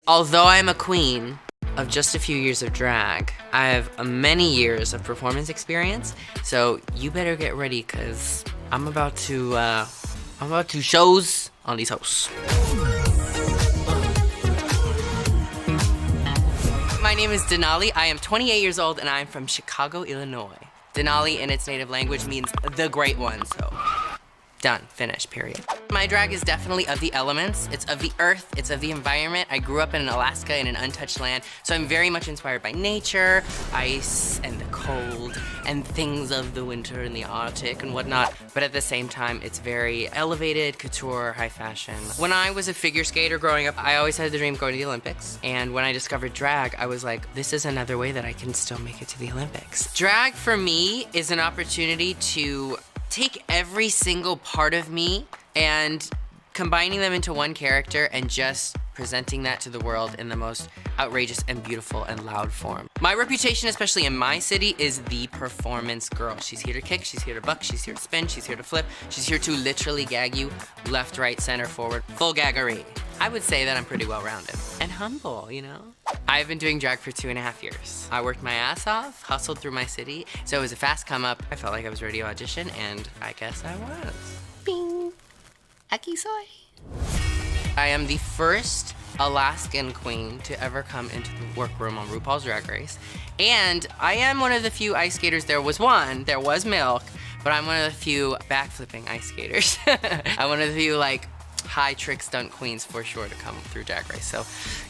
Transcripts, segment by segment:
Although I'm a queen of just a few years of drag, I have many years of performance experience, so you better get ready, cause I'm about to shows on these hosts. My name is Denali. I am 28 years old and I am from Chicago, Illinois. Denali in its native language means the great one, so done, finished, period. My drag is definitely of the elements. It's of the earth, it's of the environment. I grew up in Alaska in an untouched land, so I'm very much inspired by nature, ice, and the cold, and things of the winter and the Arctic and whatnot. But at the same time, it's very elevated, couture, high fashion. When I was a figure skater growing up, I always had the dream of going to the Olympics. And when I discovered drag, I was like, this is another way that I can still make it to the Olympics. Drag for me is an opportunity to take every single part of me and combining them into one character and just presenting that to the world in the most outrageous and beautiful and loud form. My reputation, especially in my city, is the performance girl. She's here to kick, she's here to buck, she's here to spin, she's here to flip, she's here to literally gag you left, right, center, forward, full gaggery. I would say that I'm pretty well-rounded and humble, you know? I've been doing drag for 2.5 years. I worked my ass off, hustled through my city, so it was a fast come up. I felt like I was ready to audition, and I guess I was. Bing! Aki soy. I am the first Alaskan queen to ever come into the workroom on RuPaul's Drag Race, and I am one of the few ice skaters. There was Milk, but I'm one of the few backflipping ice skaters. I'm one of the few, like, high trick stunt queens for sure to come through Drag Race, so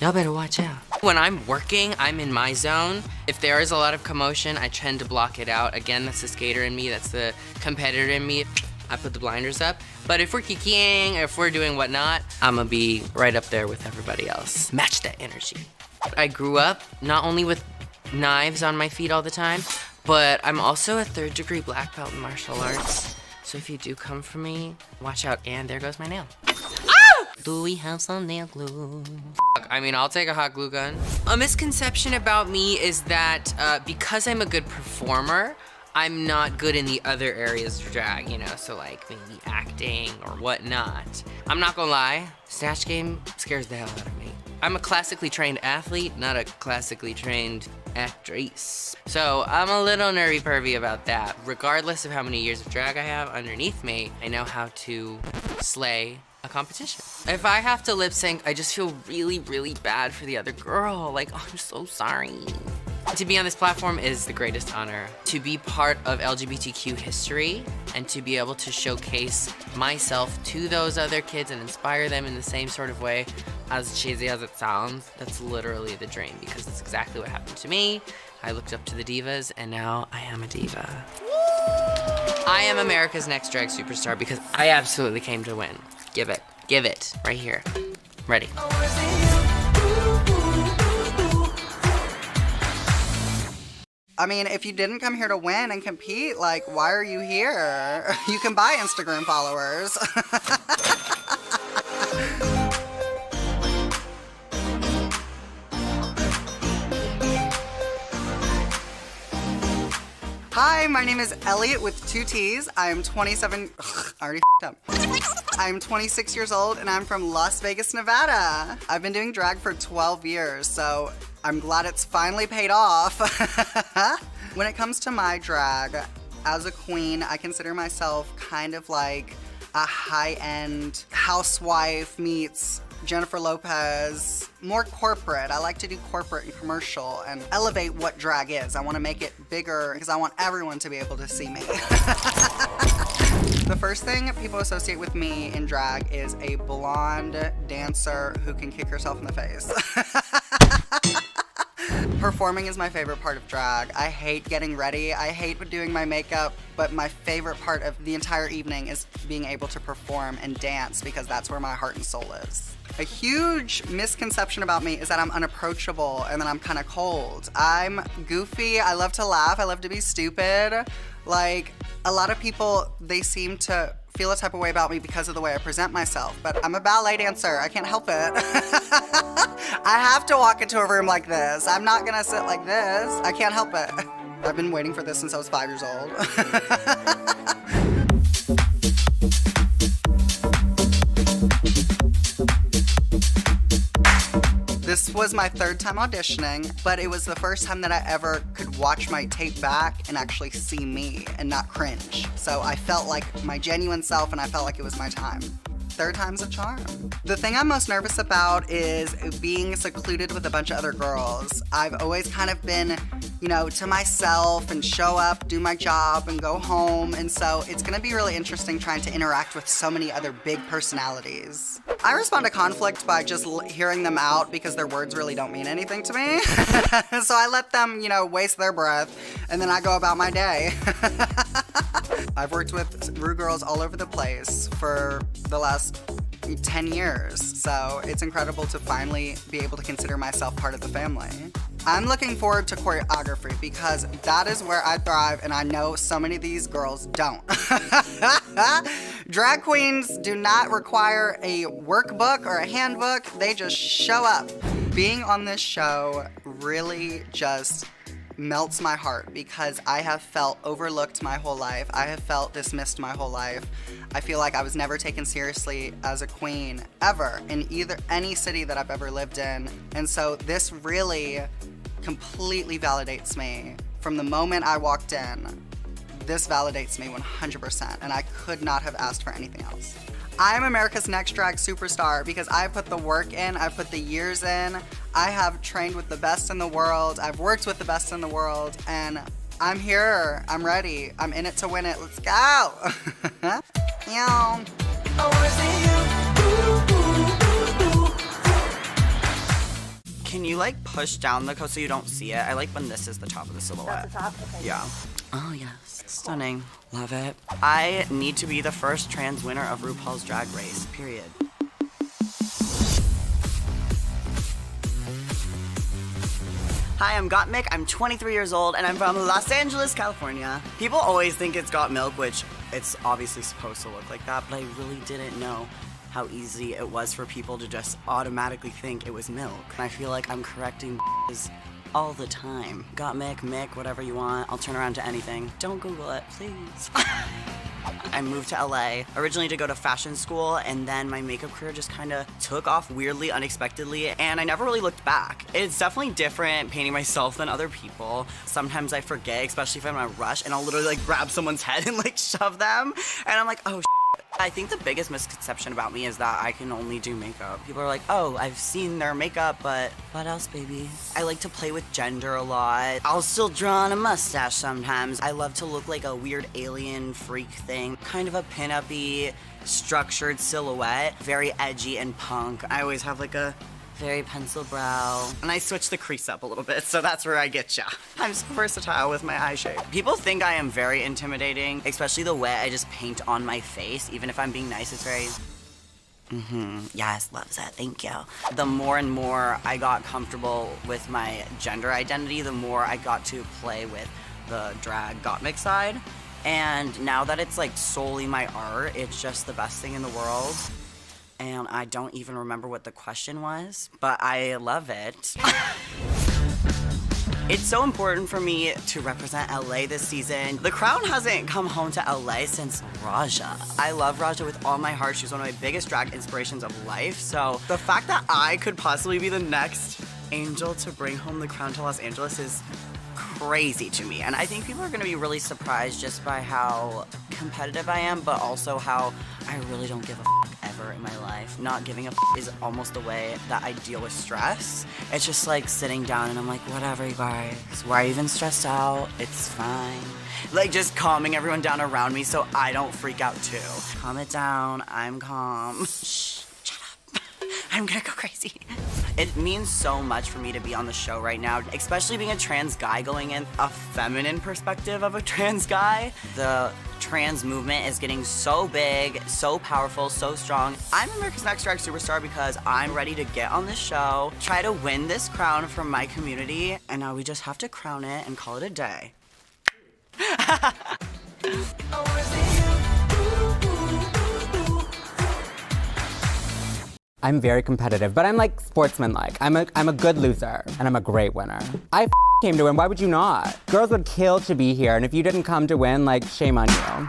y'all better watch out. When I'm working, I'm in my zone. If there is a lot of commotion, I tend to block it out. Again, that's the skater in me, that's the competitor in me. I put the blinders up. But if we're kikiing, if we're doing whatnot, I'm gonna be right up there with everybody else. Match that energy. I grew up not only with knives on my feet all the time, but I'm also a 3rd-degree black belt in martial arts. So if you do come for me, watch out. And there goes my nail. Do we have some nail glue? I mean, I'll take a hot glue gun. A misconception about me is that because I'm a good performer, I'm not good in the other areas of drag, you know, so like maybe acting or whatnot. I'm not gonna lie, Snatch Game scares the hell out of me. I'm a classically trained athlete, not a classically trained actress. So I'm a little nervy-pervy about that. Regardless of how many years of drag I have underneath me, I know how to slay a competition. If I have to lip sync, I just feel really, really bad for the other girl. Like, oh, I'm so sorry. To be on this platform is the greatest honor. To be part of LGBTQ history and to be able to showcase myself to those other kids and inspire them in the same sort of way, as cheesy as it sounds, that's literally the dream because that's exactly what happened to me. I looked up to the divas and now I am a diva. I am America's next drag superstar because I absolutely came to win. Give it, right here. Ready. I mean, if you didn't come here to win and compete, like, why are you here? You can buy Instagram followers. Hi, my name is Elliot with 2 T's. I am 27, I already f***ed up. I'm 26 years old and I'm from Las Vegas, Nevada. I've been doing drag for 12 years, so I'm glad it's finally paid off. When it comes to my drag, as a queen, I consider myself kind of like a high-end housewife meets Jennifer Lopez, more corporate. I like to do corporate and commercial and elevate what drag is. I want to make it bigger because I want everyone to be able to see me. The first thing people associate with me in drag is a blonde dancer who can kick herself in the face. Performing is my favorite part of drag. I hate getting ready. I hate doing my makeup, but my favorite part of the entire evening is being able to perform and dance because that's where my heart and soul is. A huge misconception about me is that I'm unapproachable and that I'm kind of cold. I'm goofy, I love to laugh, I love to be stupid. Like, a lot of people, they seem to feel a type of way about me because of the way I present myself, but I'm a ballet dancer, I can't help it. I have to walk into a room like this. I'm not gonna sit like this. I can't help it. I've been waiting for this since I was 5 years old. This was my third time auditioning, but it was the first time that I ever could watch my tape back and actually see me and not cringe. So I felt like my genuine self and I felt like it was my time. Third time's a charm. The thing I'm most nervous about is being secluded with a bunch of other girls. I've always kind of been, you know, to myself and show up, do my job, and go home. And so it's gonna be really interesting trying to interact with so many other big personalities. I respond to conflict by just hearing them out because their words really don't mean anything to me. So I let them, you know, waste their breath, and then I go about my day. I've worked with Rue girls all over the place for the last 10 years, so it's incredible to finally be able to consider myself part of the family. I'm looking forward to choreography because that is where I thrive, and I know so many of these girls don't. Drag queens do not require a workbook or a handbook, they just show up. Being on this show really just melts my heart because I have felt overlooked my whole life. I have felt dismissed my whole life. I feel like I was never taken seriously as a queen ever in any city that I've ever lived in. And so this really completely validates me. From the moment I walked in, this validates me 100%, and I could not have asked for anything else. I'm America's Next Drag Superstar because I put the work in, I put the years in, I have trained with the best in the world, I've worked with the best in the world, and I'm here, I'm ready, I'm in it to win it, let's go! Meow. Can you like push down the coat so you don't see it? I like when this is the top of the silhouette. That's the top? Okay. Yeah. Oh yes, stunning. Love it. I need to be the first trans winner of RuPaul's Drag Race, period. Hi, I'm Gottmik. I'm 23 years old and I'm from Los Angeles, California. People always think it's got milk, which it's obviously supposed to look like that, but I really didn't know how easy it was for people to just automatically think it was milk. And I feel like I'm correcting all the time. Gottmik, Mick, whatever you want. I'll turn around to anything. Don't Google it, please. I moved to LA originally to go to fashion school, and then my makeup career just kind of took off weirdly, unexpectedly, and I never really looked back. It's definitely different painting myself than other people. Sometimes I forget, especially if I'm in a rush, and I'll literally like grab someone's head and like shove them, and I'm like, oh, I think the biggest misconception about me is that I can only do makeup. People are like, oh, I've seen their makeup, but what else, baby? I like to play with gender a lot. I'll still draw on a mustache sometimes. I love to look like a weird alien freak thing. Kind of a pin-up-y, structured silhouette. Very edgy and punk. I always have like a very pencil brow. And I switch the crease up a little bit, so that's where I get ya. I'm so versatile with my eye shape. People think I am very intimidating, especially the way I just paint on my face. Even if I'm being nice, it's very, yes, loves it, thank you. The more and more I got comfortable with my gender identity, the more I got to play with the drag Gottmik side. And now that it's like solely my art, it's just the best thing in the world. And I don't even remember what the question was, but I love it. It's so important for me to represent LA this season. The crown hasn't come home to LA since Raja. I love Raja with all my heart. She's one of my biggest drag inspirations of life. So the fact that I could possibly be the next angel to bring home the crown to Los Angeles is crazy to me. And I think people are gonna be really surprised just by how competitive I am, but also how I really don't give a ever in my life. Not giving a is almost the way that I deal with stress. It's just like sitting down and I'm like, whatever, you guys. Why are you even stressed out? It's fine. Like just calming everyone down around me so I don't freak out too. Calm it down, I'm calm. Shh, shut up. I'm gonna go crazy. It means so much for me to be on the show right now, especially being a trans guy going in a feminine perspective of a trans guy. The trans movement is getting so big, so powerful, so strong. I'm America's Next Drag Superstar because I'm ready to get on the show, try to win this crown from my community, and now we just have to crown it and call it a day. I'm very competitive, but I'm like sportsmanlike. I'm a good loser, and I'm a great winner. I came to win, why would you not? Girls would kill to be here, and if you didn't come to win, like, shame on you.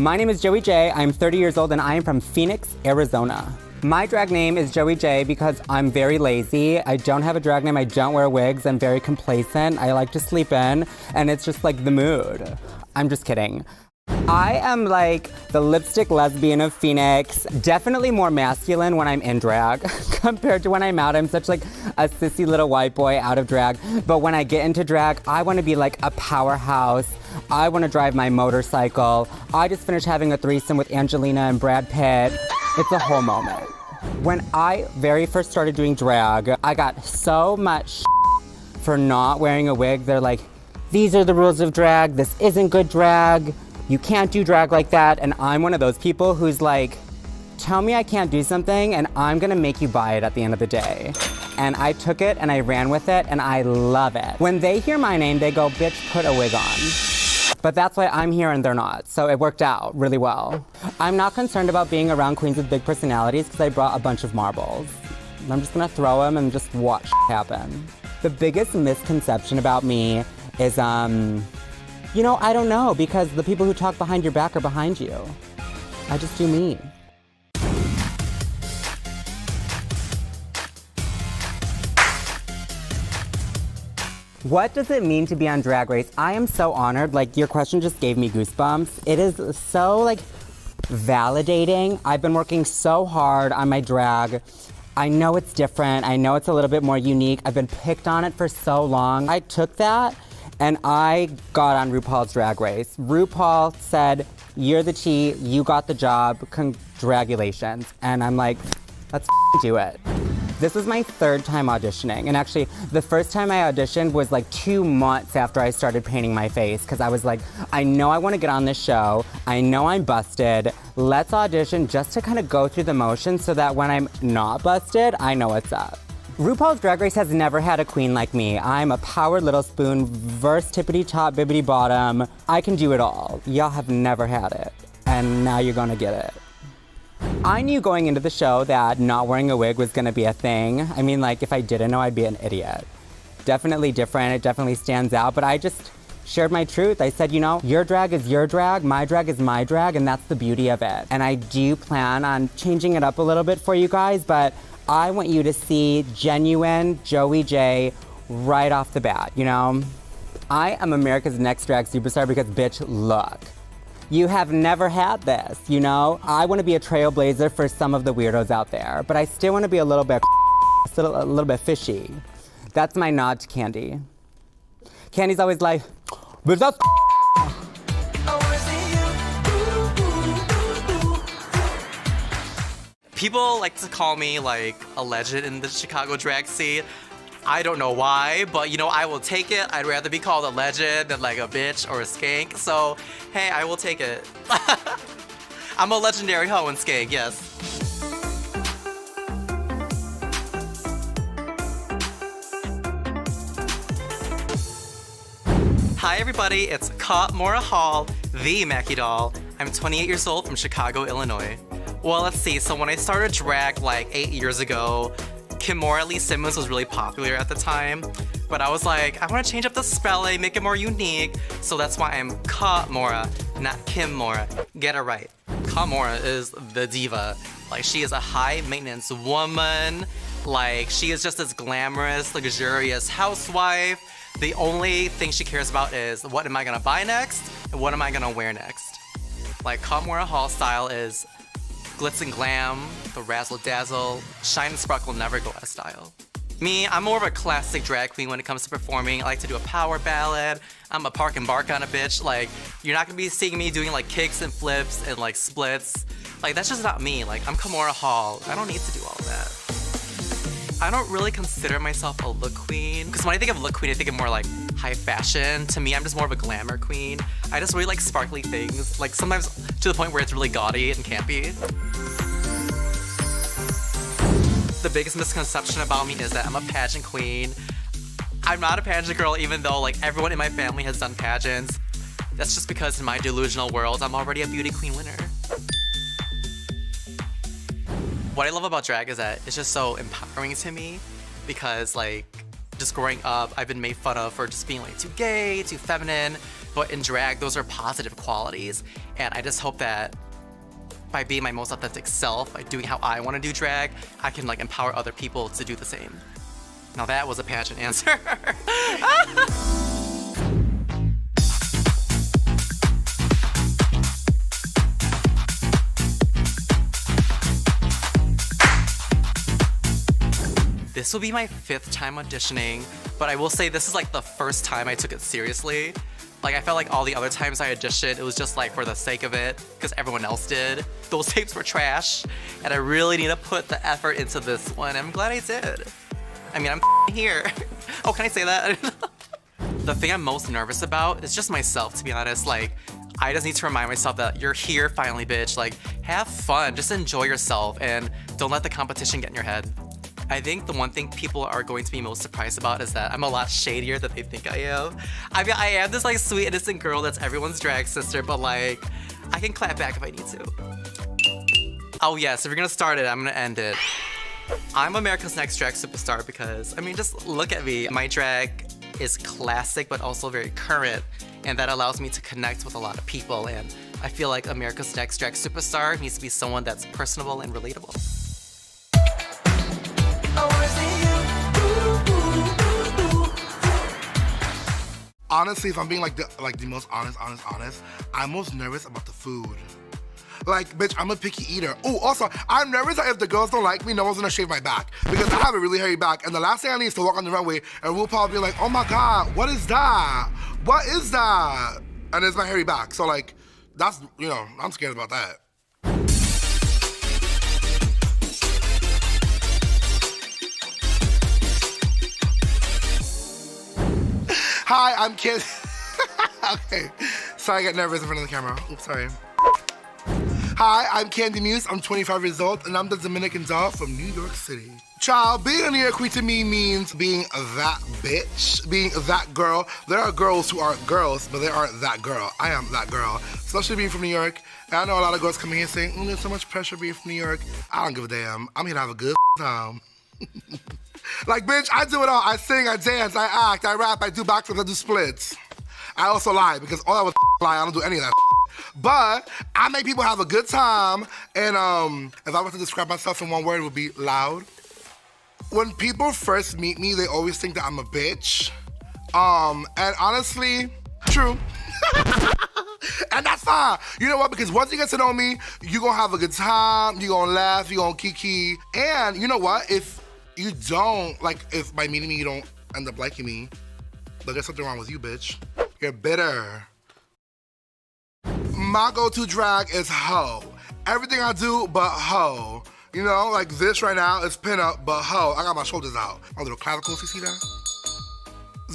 My name is Joey J. I'm 30 years old and I am from Phoenix, Arizona. My drag name is Joey J because I'm very lazy. I don't have a drag name, I don't wear wigs, I'm very complacent, I like to sleep in, and it's just like the mood. I'm just kidding. I am like the lipstick lesbian of Phoenix, definitely more masculine when I'm in drag compared to when I'm out. I'm such like a sissy little white boy out of drag. But when I get into drag, I want to be like a powerhouse. I want to drive my motorcycle. I just finished having a threesome with Angelina and Brad Pitt. It's a whole moment. When I very first started doing drag, I got so much for not wearing a wig. They're like, these are the rules of drag. This isn't good drag. You can't do drag like that. And I'm one of those people who's like, tell me I can't do something and I'm gonna make you buy it at the end of the day. And I took it and I ran with it and I love it. When they hear my name, they go, bitch, put a wig on. But that's why I'm here and they're not. So it worked out really well. I'm not concerned about being around queens with big personalities because I brought a bunch of marbles. I'm just gonna throw them and just watch happen. The biggest misconception about me is, you know, I don't know, because the people who talk behind your back are behind you. I just do me. What does it mean to be on Drag Race? I am so honored. Like, your question just gave me goosebumps. It is so, like, validating. I've been working so hard on my drag. I know it's different. I know it's a little bit more unique. I've been picked on it for so long. I took that and I got on RuPaul's Drag Race. RuPaul said, you're the tea, you got the job, congratulations. And I'm like, let's do it. This was my third time auditioning. And actually, the first time I auditioned was like 2 months after I started painting my face, because I was like, I know I want to get on this show. I know I'm busted. Let's audition just to kind of go through the motions so that when I'm not busted, I know what's up. RuPaul's Drag Race has never had a queen like me. I'm a power little spoon, verse tippity top, bibbity bottom. I can do it all. Y'all have never had it. And now you're gonna get it. I knew going into the show that not wearing a wig was gonna be a thing. I mean, like, if I didn't know, I'd be an idiot. Definitely different, it definitely stands out, but I just shared my truth. I said, you know, your drag is your drag, my drag is my drag, and that's the beauty of it. And I do plan on changing it up a little bit for you guys, but I want you to see genuine Joey J right off the bat, you know? I am America's next drag superstar because, bitch, look. You have never had this, you know? I want to be a trailblazer for some of the weirdos out there, but I still want to be a little bit fishy. That's my nod to Candy. Candy's always like, but that's People like to call me like a legend in the Chicago drag scene. I don't know why, but you know, I will take it. I'd rather be called a legend than like a bitch or a skank. So, hey, I will take it. I'm a legendary hoe and skank, yes. Hi everybody, it's Mora Hall, the Mackie doll. I'm 28 years old from Chicago, Illinois. Well, let's see, so when I started drag like 8 years ago, Kimora Lee Simmons was really popular at the time, but I was like, I want to change up the spelling, make it more unique, so that's why I'm Mora, not Kim Mora. Get it right. Mora is the diva. Like, she is a high maintenance woman. Like, she is just this glamorous, luxurious housewife. The only thing she cares about is what am I gonna buy next and what am I gonna wear next. Like, Mora Hall style is glitz and glam, the razzle dazzle, shine and sparkle, never go out of style. Me, I'm more of a classic drag queen when it comes to performing. I like to do a power ballad. I'm a park and bark kind of bitch. Like, you're not gonna be seeing me doing like kicks and flips and like splits. Like, that's just not me. Like, I'm Kimora Hall. I don't need to do all that. I don't really consider myself a look queen, because when I think of look queen, I think of more like high fashion. To me, I'm just more of a glamour queen. I just really like sparkly things, like sometimes to the point where it's really gaudy and campy. The biggest misconception about me is that I'm a pageant queen. I'm not a pageant girl, even though like everyone in my family has done pageants. That's just because in my delusional world, I'm already a beauty queen winner. What I love about drag is that it's just so empowering to me, because like just growing up, I've been made fun of for just being like too gay, too feminine. But in drag, those are positive qualities. And I just hope that by being my most authentic self, by doing how I want to do drag, I can like empower other people to do the same. Now that was a pageant answer. This will be my 5th time auditioning, but I will say this is like the first time I took it seriously. Like I felt like all the other times I auditioned, it was just like for the sake of it, because everyone else did. Those tapes were trash, and I really need to put the effort into this one. I'm glad I did. I mean, I'm here. Oh, can I say that? The thing I'm most nervous about is just myself, to be honest. Like, I just need to remind myself that you're here finally, bitch. Like, have fun, just enjoy yourself, and don't let the competition get in your head. I think the one thing people are going to be most surprised about is that I'm a lot shadier than they think I am. I mean, I am this like sweet, innocent girl that's everyone's drag sister, but like, I can clap back if I need to. Oh yes, if you're gonna start it, I'm gonna end it. I'm America's Next Drag Superstar because, I mean, just look at me. My drag is classic, but also very current, and that allows me to connect with a lot of people, and I feel like America's Next Drag Superstar needs to be someone that's personable and relatable. Honestly, if I'm being like the most honest, I'm most nervous about the food. Like, bitch, I'm a picky eater. Oh, also, I'm nervous that if the girls don't like me, no one's gonna shave my back. Because I have a really hairy back, and the last thing I need is to walk on the runway, and we'll probably be like, oh my God, what is that? What is that? And it's my hairy back. So like, that's, you know, I'm scared about that. Hi, I'm Kid. Okay, sorry I get nervous in front of the camera. Oops, sorry. Hi, I'm Candy Muse. I'm 25 years old, and I'm the Dominican doll from New York City. Child, being a New York queen to me means being that bitch, being that girl. There are girls who are girls, but they aren't that girl. I am that girl, especially being from New York. And I know a lot of girls coming here saying, there's so much pressure being from New York. I don't give a damn. I'm here to have a good time. Like, bitch, I do it all. I sing, I dance, I act, I rap, I do backflips, I do splits. I also lie, because all that was lie, I don't do any of that. But I make people have a good time, and if I were to describe myself in one word, it would be loud. When people first meet me, they always think that I'm a bitch. And honestly, true. And that's fine. You know what? Because once you get to know me, you're gonna have a good time, you're gonna laugh, you're gonna kiki. And you know what? If you don't, like, if by meeting me you don't end up liking me, then there's something wrong with you, bitch. You're bitter. My go-to drag is hoe. Everything I do but hoe. You know, like this right now is pin-up but hoe. I got my shoulders out. My little clavicles, you see that?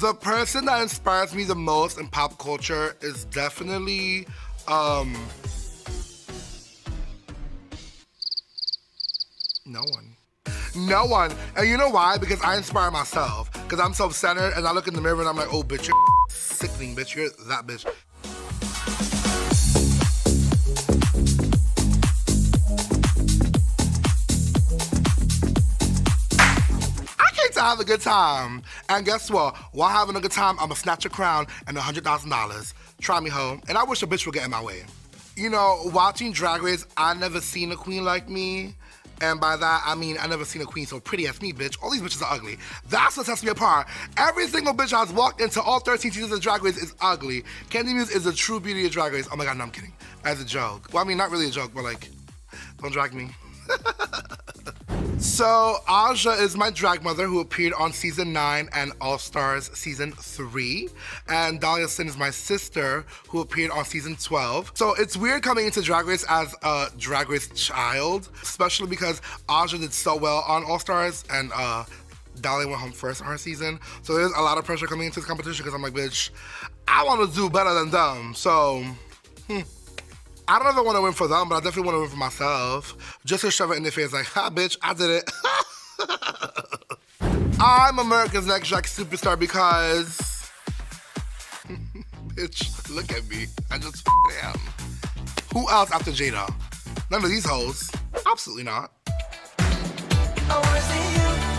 The person that inspires me the most in pop culture is definitely, no one. No one. And you know why? Because I inspire myself. Because I'm self-centered and I look in the mirror and I'm like, oh, bitch, you're sickening, bitch. You're that bitch. To have a good time. And guess what? While having a good time, I'ma snatch a crown and $100,000. Try me, ho. And I wish a bitch would get in my way. You know, watching Drag Race, I never seen a queen like me. And by that, I mean I never seen a queen so pretty as me, bitch. All these bitches are ugly. That's what sets me apart. Every single bitch I've walked into all 13 seasons of Drag Race is ugly. Candy Muse is the true beauty of Drag Race. Oh my God, no, I'm kidding. As a joke. Well, I mean, not really a joke, but like, don't drag me. So, Aja is my drag mother who appeared on season 9 and All Stars season 3. And Dahlia Sin is my sister who appeared on season 12. So it's weird coming into Drag Race as a Drag Race child, especially because Aja did so well on All Stars and Dahlia went home first on her season. So there's a lot of pressure coming into this competition because I'm like, bitch, I want to do better than them. So, I don't ever want to win for them, but I definitely want to win for myself. Just to shove it in their face like, ha, bitch, I did it. I'm America's Next Drag Superstar because, bitch, look at me. I just am. Who else after Jada? None of these hoes. Absolutely not. I wanna see you.